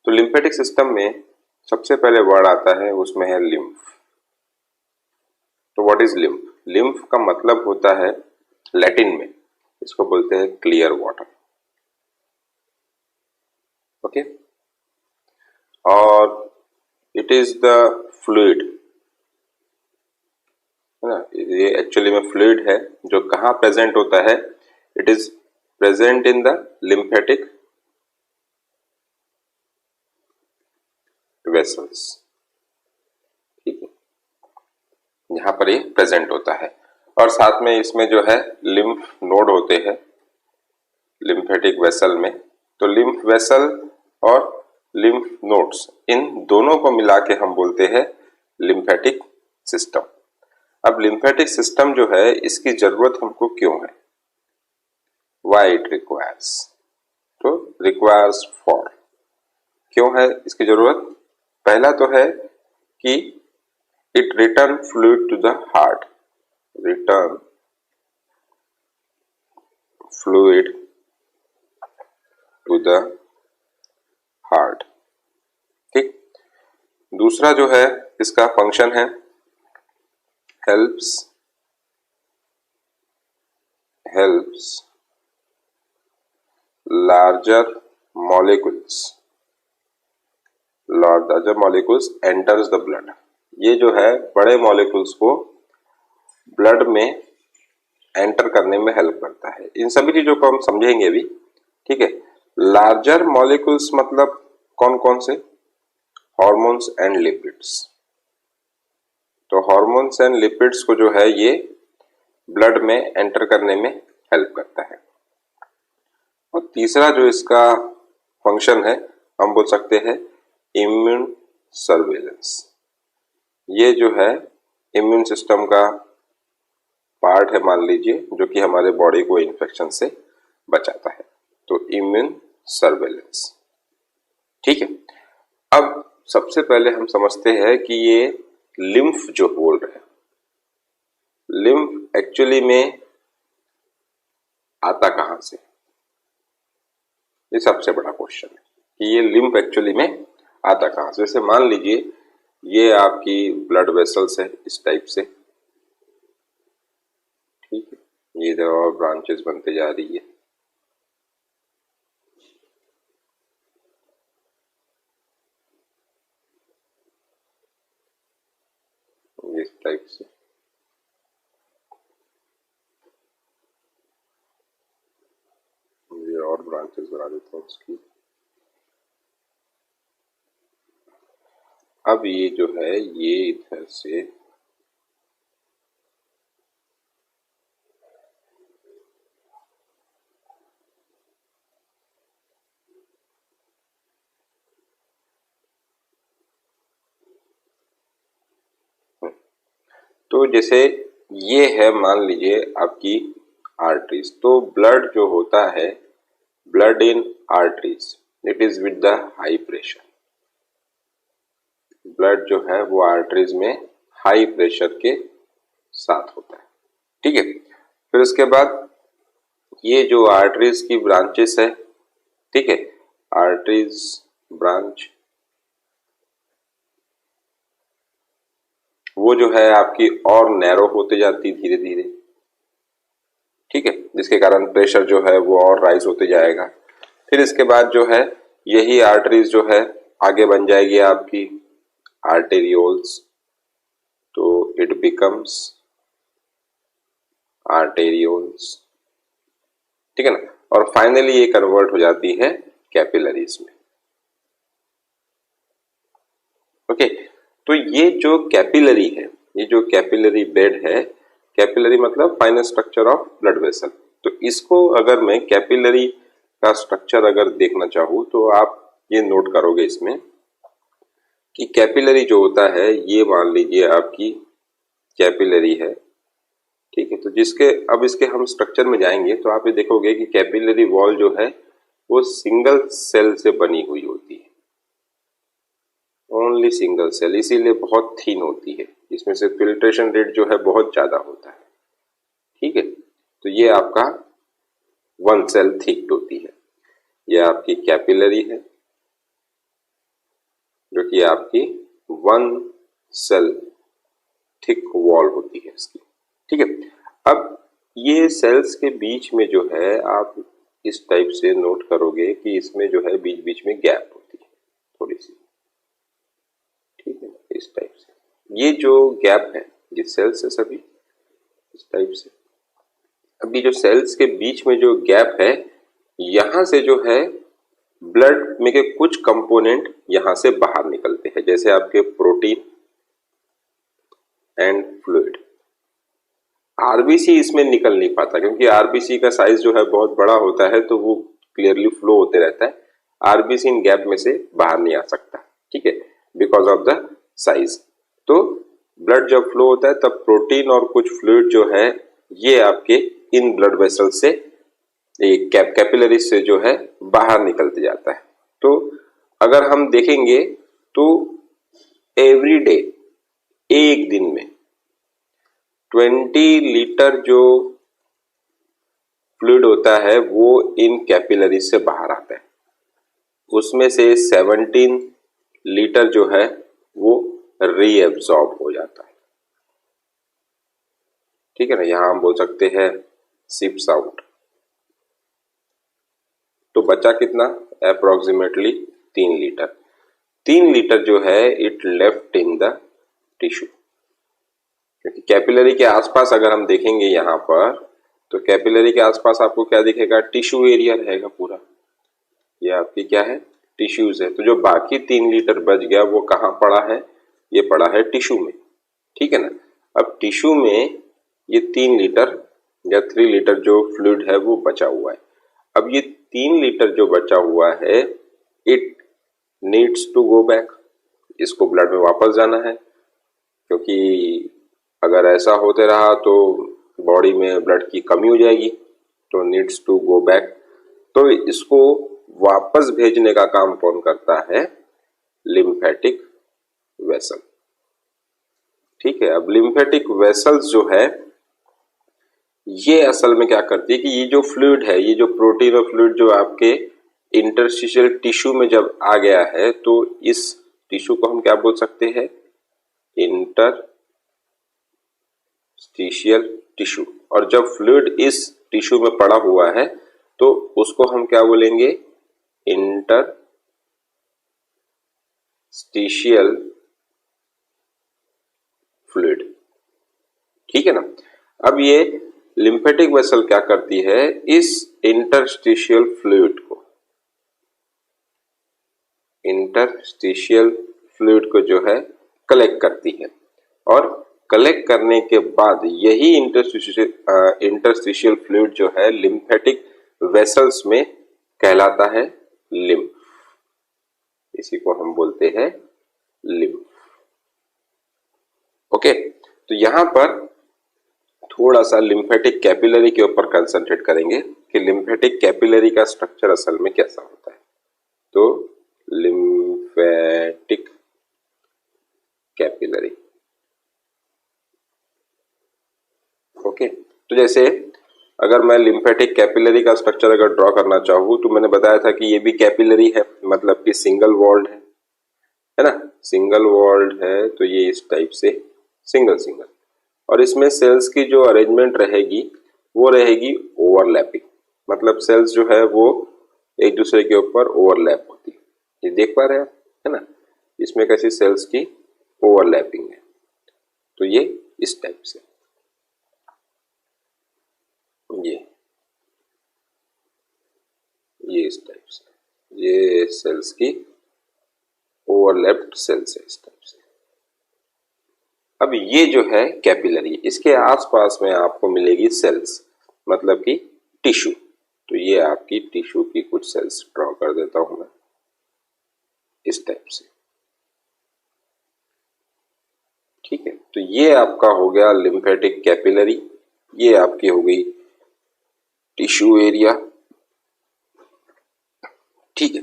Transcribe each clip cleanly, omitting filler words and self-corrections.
तो lymphatic system में सबसे पहले वर्ड आता है, उसमें है लिम्फ। तो व्हाट इज लिम्फ? लिम्फ का मतलब होता है लैटिन में, इसको बोलते हैं क्लियर वाटर। ओके, और इट इज द फ्लूइड, है ना, ये एक्चुअली में फ्लूइड है जो कहाँ प्रेजेंट होता है? It is present in the lymphatic vessels. ठीक है, यहाँ पर ये प्रेजेंट होता है। और साथ में इसमें जो है लिम्फ नोड होते हैं लिम्फेटिक वेसल में। तो लिम्फ वेसल और लिम्फ नोड्स, इन दोनों को मिला के हम बोलते हैं लिम्फेटिक सिस्टम। अब लिम्फेटिक सिस्टम जो है, इसकी जरूरत हमको क्यों है? Why it requires? तो रिक्वायर्स फॉर, क्यों है इसकी जरूरत? पहला तो है कि it return fluid to the heart, return fluid to the heart. ठीक, दूसरा जो है इसका फंक्शन है helps larger molecules enters the blood। ये जो है बड़े मॉलिक्यूल्स को ब्लड में एंटर करने में हेल्प करता है। इन सभी चीजों को हम समझेंगे अभी। ठीक है, लार्जर मॉलिक्यूल्स मतलब कौन कौन से? Hormones and lipids. तो हॉर्मोन्स एंड लिपिड्स को जो है ये ब्लड में एंटर करने में हेल्प करता है। और तीसरा जो इसका फंक्शन है, हम बोल सकते हैं इम्यून सर्वेलेंस। ये जो है इम्यून सिस्टम का पार्ट है, मान लीजिए, जो कि हमारे बॉडी को इन्फेक्शन से बचाता है। तो इम्यून सर्वेलेंस। ठीक है, अब सबसे पहले हम समझते हैं कि ये लिम्फ जो बोल रहे हैं, लिम्फ एक्चुअली में आता कहां से? ये सबसे बड़ा क्वेश्चन है कि ये लिम्फ एक्चुअली में आता कहां से। जैसे मान लीजिए ये आपकी ब्लड वेसल्स है इस टाइप से। ठीक है, ये इधर और ब्रांचेस बनते जा रही है। इस टाइप से ये और ब्रांचेस बना देता हूँ उसकी। अब ये जो है ये इधर से तो जैसे ये है, मान लीजिए आपकी आर्टरीज। तो ब्लड जो होता है, blood in arteries, it is with the high pressure. Blood जो है वो आर्टरीज में हाई प्रेशर के साथ होता है। ठीक है, फिर उसके बाद ये जो आर्टरीज की ब्रांचेस है, ठीक है, आर्टरीज ब्रांच, वो जो है आपकी और नैरो होते जाती धीरे धीरे। ठीक है, जिसके कारण प्रेशर जो है वो और राइज होते जाएगा। फिर इसके बाद जो है यही आर्टरीज जो है आगे बन जाएगी आपकी आर्टेरियोल्स। तो इट बिकम्स आर्टेरियोल्स। ठीक है ना, और फाइनली ये कन्वर्ट हो जाती है कैपिलरीज में। ओके, तो ये जो कैपिलरी है, ये जो कैपिलरी बेड है, कैपिलरी मतलब final structure of blood vessel. तो इसको अगर मैं कैपिलरी का स्ट्रक्चर अगर देखना चाहूँ तो आप ये नोट करोगे इसमें कि कैपिलरी जो होता है, ये मान लीजिए आपकी कैपिलरी है। ठीक है, तो जिसके अब इसके हम स्ट्रक्चर में जाएंगे तो आप ये देखोगे कि कैपिलरी वॉल जो है वो सिंगल सेल से बनी हुई होती है, ओनली सिंगल सेल, इसीलिए बहुत थीन होती है। इसमें से फिल्ट्रेशन रेट जो है बहुत ज्यादा होता है। ठीक है, तो ये आपका वन सेल थिक होती है, ये आपकी कैपिलरी है। जो कि आपकी 1 सेल थिक वॉल होती है इसकी। ठीक है, अब ये सेल्स के बीच में जो है आप इस टाइप से नोट करोगे कि इसमें जो है बीच बीच में गैप होती है थोड़ी सी। ठीक है, इस टाइप से ये जो गैप है ये सेल्स है सभी इस टाइप से। अभी जो सेल्स के बीच में जो गैप है यहां से जो है ब्लड में के कुछ कंपोनेंट यहां से बाहर निकलते हैं, जैसे आपके प्रोटीन एंड फ्लूइड। आरबीसी इसमें निकल नहीं पाता क्योंकि आरबीसी का साइज जो है बहुत बड़ा होता है, तो वो क्लियरली फ्लो होते रहता है। आरबीसी इन गैप में से बाहर नहीं आ सकता, ठीक है, बिकॉज ऑफ द साइज। तो ब्लड जब फ्लो होता है तब प्रोटीन और कुछ फ्लूइड जो है ये आपके इन ब्लड वेसल से कैपिलरी से जो है बाहर निकलते जाता है। तो अगर हम देखेंगे तो एवरी डे एक दिन में 20 लीटर जो फ्लूइड होता है वो इन कैपिलरी से बाहर आता है। उसमें से 17 लीटर जो है वो रीएब्सॉर्ब हो जाता है। ठीक है ना, यहां हम बोल सकते हैं सिप्स आउट। तो बचा कितना? Approximately 3 litre. 3 लीटर जो है it left in the tissue, क्योंकि कैपिलरी के आसपास अगर हम देखेंगे यहाँ पर तो कैपिलरी के आसपास आपको क्या दिखेगा? टिश्यू एरिया रहेगा पूरा। ये आपकी क्या है? टिश्यूज है। तो जो बाकी 3 लीटर बच गया वो कहाँ पड़ा है? ये पड़ा है टिश्यू में। ठीक है ना, अब टिश्यू में ये 3 लीटर या 3 लीटर जो फ्लूइड है वो बचा हुआ है। अब ये 3 लीटर जो बचा हुआ है it needs to go back, इसको ब्लड में वापस जाना है, क्योंकि अगर ऐसा होते रहा तो बॉडी में ब्लड की कमी हो जाएगी। तो नीड्स टू गो बैक, तो इसको वापस भेजने का काम कौन करता है? Lymphatic vessel. ठीक है, अब लिम्फेटिक वेसल्स जो है ये असल में क्या करती है कि ये जो फ्लूइड है, ये जो प्रोटीन और फ्लूइड जो आपके इंटरस्टिशियल टिश्यू में जब आ गया है तो इस टिश्यू को हम क्या बोल सकते हैं? Interstitial tissue. और जब फ्लूइड इस टिश्यू में पड़ा हुआ है तो उसको हम क्या बोलेंगे? Interstitial fluid. ठीक है ना, अब ये लिम्फेटिक वेसल क्या करती है? इस इंटरस्टिशियल फ्लूइड को जो है कलेक्ट करती है, और कलेक्ट करने के बाद यही इंटरस्टिशियल फ्लूइड जो है लिम्फेटिक वेसल्स में कहलाता है लिम्फ। इसी को हम बोलते हैं लिम्फ। ओके, तो यहां पर थोड़ा सा लिम्फेटिक कैपिलरी के ऊपर कंसंट्रेट करेंगे कि लिम्फेटिक कैपिलरी का स्ट्रक्चर असल में कैसा होता है। तो लिम्फेटिक कैपिलरी। ओके, तो जैसे अगर मैं लिम्फेटिक कैपिलरी का स्ट्रक्चर अगर ड्रॉ करना चाहूँ तो मैंने बताया था कि ये भी कैपिलरी है, मतलब कि सिंगल वॉल्ड है ना, सिंगल वॉल्ड है। तो ये इस टाइप से सिंगल, और इसमें सेल्स की जो अरेंजमेंट रहेगी वो रहेगी ओवरलैपिंग, मतलब सेल्स जो है वो एक दूसरे के ऊपर ओवरलैप होती है। ये देख पा रहे हैं है ना, इसमें कैसी सेल्स की ओवरलैपिंग है। तो ये इस टाइप से, ये इस टाइप से, ये सेल्स की ओवरलैप्ड सेल्स है इस टाइप से। अब ये जो है कैपिलरी, इसके आसपास में आपको मिलेगी सेल्स, मतलब कि टिश्यू। तो ये आपकी टिश्यू की कुछ सेल्स ड्रॉ कर देता हूं मैं इस टाइप से। ठीक है, तो ये आपका हो गया लिम्फेटिक कैपिलरी, ये आपकी हो गई टिश्यू एरिया। ठीक है,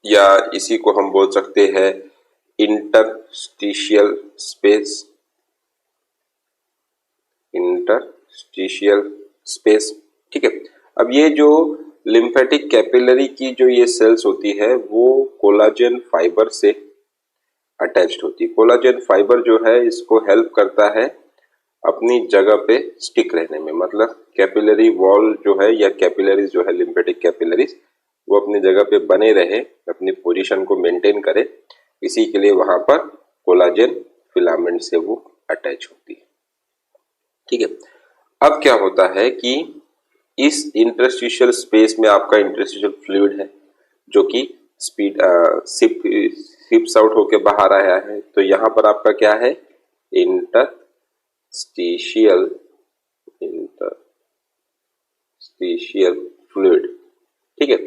या इसी को हम बोल सकते हैं इंटरस्टिशियल स्पेस। ठीक है, अब ये जो लिम्फेटिक कैपिलरी की जो ये सेल्स होती है वो कोलाजन फाइबर से अटैच्ड होती है। कोलाजन फाइबर जो है इसको हेल्प करता है अपनी जगह पे स्टिक रहने में, मतलब कैपिलरी वॉल जो है या कैपिलरीज जो है लिम्फेटिक कैपिलरीज वो अपनी जगह पे बने रहे, अपनी पोजीशन को मेंटेन करे, इसी के लिए वहां पर कोलाजन फिलामेंट से वो अटैच होती है। ठीक है, अब क्या होता है कि इस इंटरस्टिशियल स्पेस में आपका इंटरस्टिशियल फ्लूइड है जो कि स्पीड सिप्स आउट होके बाहर आया है, तो यहाँ पर आपका क्या है, इंटरस्टिशियल फ्लूइड। ठीक है,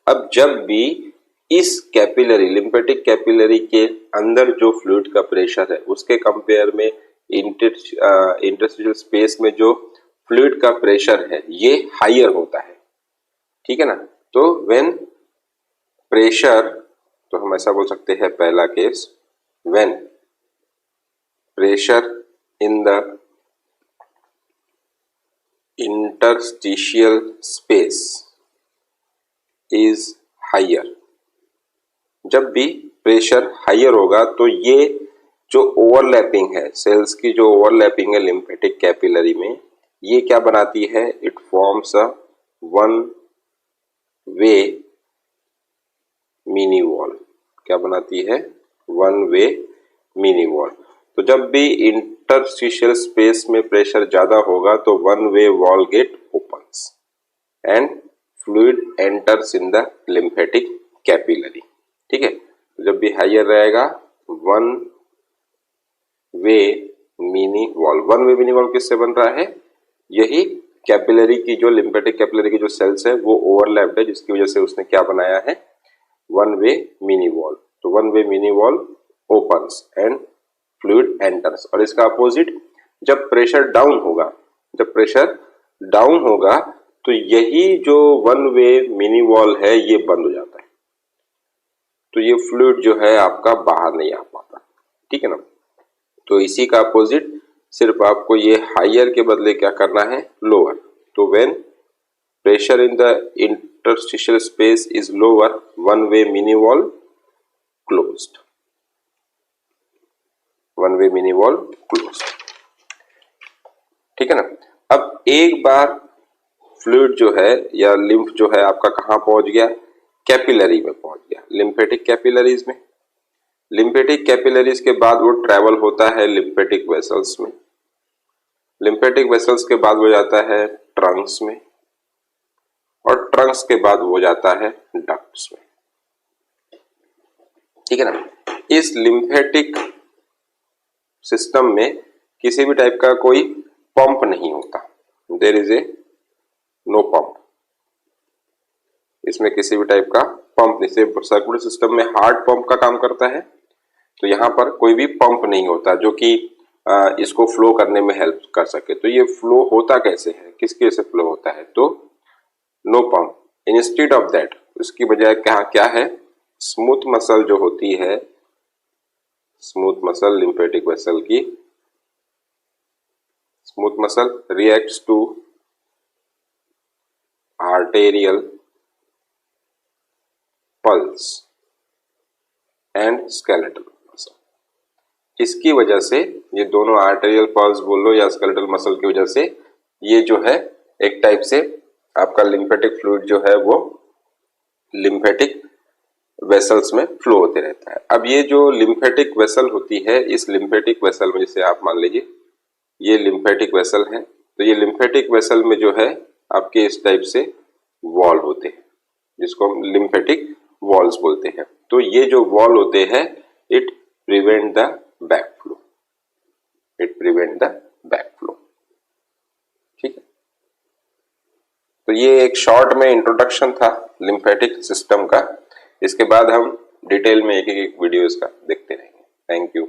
अब जब भी इस कैपिलरी लिम्फेटिक कैपिलरी के अंदर जो फ्लूइड का प्रेशर है उसके कंपेयर में इंटरस्टिशियल स्पेस में जो फ्लूइड का प्रेशर है ये हायर होता है। ठीक है ना, तो व्हेन प्रेशर, तो हम ऐसा बोल सकते हैं पहला case, when pressure in the interstitial space is higher, जब भी प्रेशर हायर होगा तो ये जो ओवरलैपिंग है, सेल्स की जो ओवरलैपिंग है लिम्फेटिक कैपिलरी में, ये क्या बनाती है, it forms a one way mini wall. क्या बनाती है, वन वे मिनी वॉल। तो जब भी इंटरस्टिशियल स्पेस में प्रेशर ज्यादा होगा तो one way wall gate opens and fluid enters in the lymphatic capillary. ठीक है, जब भी हायर रहेगा one way mini wall. One way mini wall किससे बन रहा है, यही कैपिलरी की जो लिम्फेटिक कैपिलरी की जो सेल्स है वो ओवरलैप्ड है, जिसकी वजह से उसने क्या बनाया है, वन वे मिनी वॉल। तो one way mini wall opens and fluid enters. और इसका अपोजिट, जब प्रेशर डाउन होगा, जब प्रेशर डाउन होगा तो यही जो वन वे मिनी वॉल है ये बंद हो जाता है, तो ये फ्लूइड जो है आपका बाहर नहीं आ पाता। ठीक है ना, तो इसी का अपोजिट सिर्फ आपको ये हायर के बदले क्या करना है, लोअर। तो when pressure in the interstitial space is lower, one way mini wall closed, one way mini wall closed. ठीक है ना, अब एक बार फ्लूइड जो है या लिम्फ जो है आपका कहाँ पहुंच गया, कैपिलरी में पहुंच गया, लिम्फेटिक कैपिलरीज में। लिम्फेटिक कैपिलरीज के बाद वो ट्रेवल होता है लिम्फेटिक वेसल्स में, लिम्फेटिक वेसल्स के बाद वो जाता है ट्रंक्स में, और ट्रंक्स के बाद वो जाता है डक्ट्स में। ठीक है ना, इस लिम्फेटिक सिस्टम में किसी भी टाइप का कोई पंप नहीं होता, there is a no pump, इसमें किसी भी टाइप का पंप नहीं। सिर्फ सर्कुलर सिस्टम में हार्ट पंप का काम करता है, तो यहाँ पर कोई भी पंप नहीं होता जो कि इसको फ्लो करने में हेल्प कर सके। तो ये फ्लो होता कैसे है, किसकी वजह से फ्लो होता है, तो no pump. Instead of that, उसकी बजाय क्या है, स्मूथ मसल जो होती है, स्मूथ मसल लिम्फेटिक वेसल की, smooth muscle reacts to arterial pulse and skeletal muscle. इसकी वजह से ये दोनों आर्टेरियल पल्स बोल लो या स्केलेटल मसल की वजह से ये जो है एक टाइप से आपका लिम्फेटिक फ्लूइड जो है वो लिम्फेटिक वेसल्स में फ्लो होते रहता है। अब ये जो लिम्फेटिक वेसल होती है, इस लिम्फेटिक वेसल में जैसे आप मान लीजिए ये लिम्फेटिक वेसल है, तो ये लिम्फेटिक वेसल में जो है आपके इस टाइप से वॉल होते हैं जिसको हम लिम्फेटिक वॉल्स बोलते हैं। तो ये जो वॉल होते हैं it prevent the back flow, it prevent the back flow. ठीक है, तो ये एक शॉर्ट में इंट्रोडक्शन था लिम्फेटिक सिस्टम का। इसके बाद हम डिटेल में एक एक वीडियोस का देखते रहेंगे। Thank you.